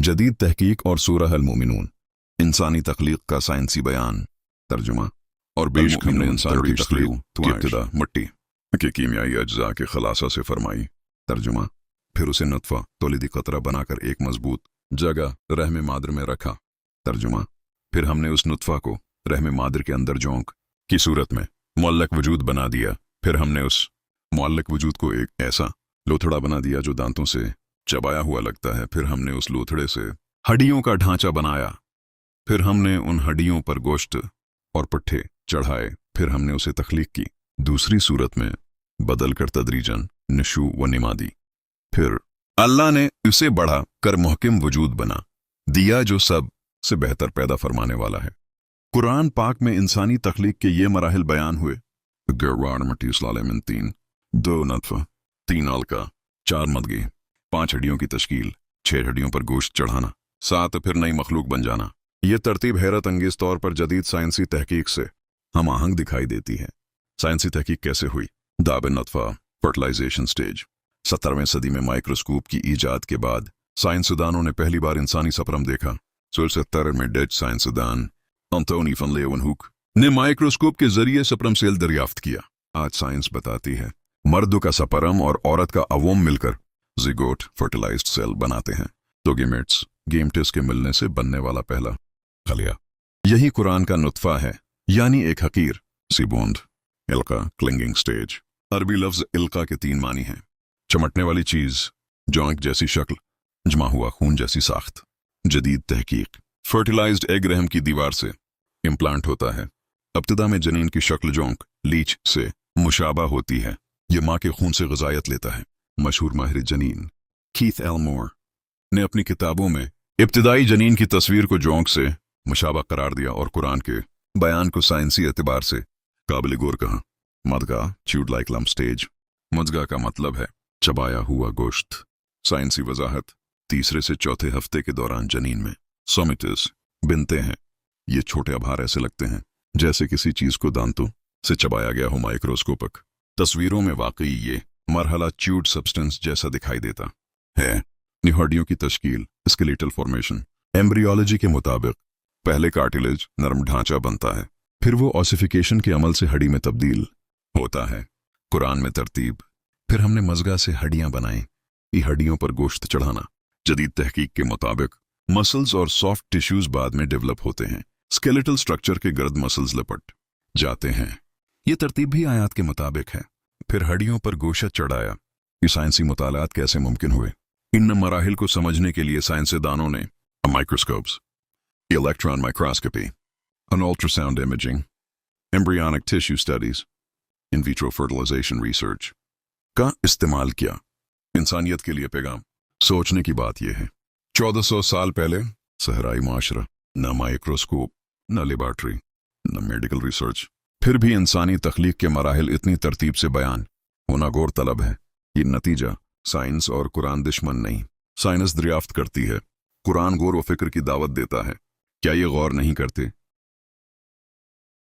जदीद तहकीक और सूरह अल-मोमिनून, इंसानी तख्लीक का साइंसी बयान, तर्जुमा। और बेशक हमने इंसान की तख्लीक की इब्तिदा मिट्टी के कीमियाई अज्जा के खलासा से फरमाई, तर्जुमा। फिर उसे नुत्फा तौलीदी कतरा बनाकर एक मजबूत जगह रहम मादर में रखा, तर्जुमा। फिर हमने उस नुत्फा को रहम मादर के अंदर जोंक की सूरत में मुअल्लक वजूद बना दिया। फिर हमने उस मुअल्लक वजूद को एक ऐसा लोथड़ा बना दिया जो दांतों से चबाया हुआ लगता है। फिर हमने उस लोथड़े से हड्डियों का ढांचा बनाया। फिर हमने उन हड्डियों पर गोश्त और पट्ठे चढ़ाए। फिर हमने उसे तख्लीक की दूसरी सूरत में बदल कर तदरीजन नशू व निमा दी। फिर अल्लाह ने उसे बढ़ा कर मुहकिम वजूद बना दिया जो सब से बेहतर पैदा फरमाने वाला है। कुरान पाक में इंसानी तख्लीक के ये मराहिल बयान हुए। गिरवाड़ मटी सलाम 3, 2 नतफा, 3 अलका, 4 मदगे, 5 हड्डियों की तश्कील, 6 हड्डियों पर गोश्त चढ़ाना, 7 फिर नई मखलूक बन जाना। यह तरतीब हैरत अंगेज तौर पर जदीद साइंसी तहकीक से हम आहंग दिखाई देती है। साइंसी तहकीक कैसे हुई? दाब नतफा फर्टिलाइजेशन स्टेज। 17वीं सदी में माइक्रोस्कोप की ईजाद के बाद साइंसदानों ने पहली बार इंसानी सपरम देखा। 1670 में डच साइंसदान एंटोनी फन लेeuwenhoek ने माइक्रोस्कोप के जरिए सपरम सेल दरियाफ्त किया। आज साइंस बताती है मर्द का सपरम और औरत का अवोम मिलकर जिगोट फर्टिलाइज्ड सेल बनाते हैं। तो गेमेट्स गेमटिस के मिलने से बनने वाला पहला खलिया यही कुरान का नुत्फा है, यानी एक हकीर सी बूंद। इल्का क्लिंगिंग स्टेज। अरबी लफ्ज इल्का के 3 मानी हैं। चमटने वाली चीज, जॉइंट जैसी शक्ल, जमा हुआ खून जैसी साख्त। जदीद तहकीक फर्टिलाइज्ड एग रहम की दीवार से इम्प्लांट होता है। इब्तिदा में जनीन की शक्ल जोंक लीच से मुशाबा होती है। यह माँ के खून से ग़िज़ायत लेता है। मशहूर माहिर जनीन कीथ एल्मोर ने अपनी किताबों में इब्तिदाई जनीन की तस्वीर को जोंक से मुशाबा करार दिया और कुरान के बयान को साइंसी एतबार से काबिल गौर कहा। मदगा च्यूड लाइक लम्प स्टेज। मदगा का मतलब है चबाया हुआ गोश्त। साइंसी वजाहत 3 से 4 हफ्ते के दौरान जनीन में सोमिटिस बिनते हैं। ये छोटे आभार ऐसे लगते हैं जैसे किसी चीज को दांतों से चबाया गया हो। माइक्रोस्कोपिक तस्वीरों में वाकई ये मरहला च्यूड सब्सटेंस जैसा दिखाई देता है। हड्डियों की तश्कील स्केलेटल फॉर्मेशन। एम्ब्रियोलॉजी के मुताबिक पहले कार्टिलेज नरम ढांचा बनता है, फिर वो ऑसिफिकेशन के अमल से हड्डी में तब्दील होता है। कुरान में तरतीब। फिर हमने मज़गा से हड्डियां बनाई। ये हड्डियों पर गोश्त चढ़ाना। जदीद तहकीक के मुताबिक मसल्स और सॉफ्ट टिश्यूज बाद में डेवलप होते हैं। स्केलेटल स्ट्रक्चर के गर्द मसल्स लपट जाते हैं। ये तरतीब भी आयात के मुताबिक है। फिर हड्डियों पर गोश्त चढ़ाया। ये साइंसी मुतालात कैसे मुमकिन हुए? इन मराहिल को समझने के लिए साइंसदानों ने microscopes, electron microscopy, ultrasound imaging, embryonic tissue studies, in vitro fertilization research का इस्तेमाल किया। इंसानियत के लिए पैगाम। सोचने की बात यह है 1400 साल पहले सहराई माशरा, न माइक्रोस्कोप, न लेबॉर्ट्री, न मेडिकल रिसर्च, फिर भी इंसानी तख्लीक के मराहिल इतनी तरतीब से बयान होना गौर तलब है। ये नतीजा साइंस और कुरान दुश्मन नहीं। साइंस दरियाफ्त करती है, कुरान गौर व फिक्र की दावत देता है। क्या ये गौर नहीं करते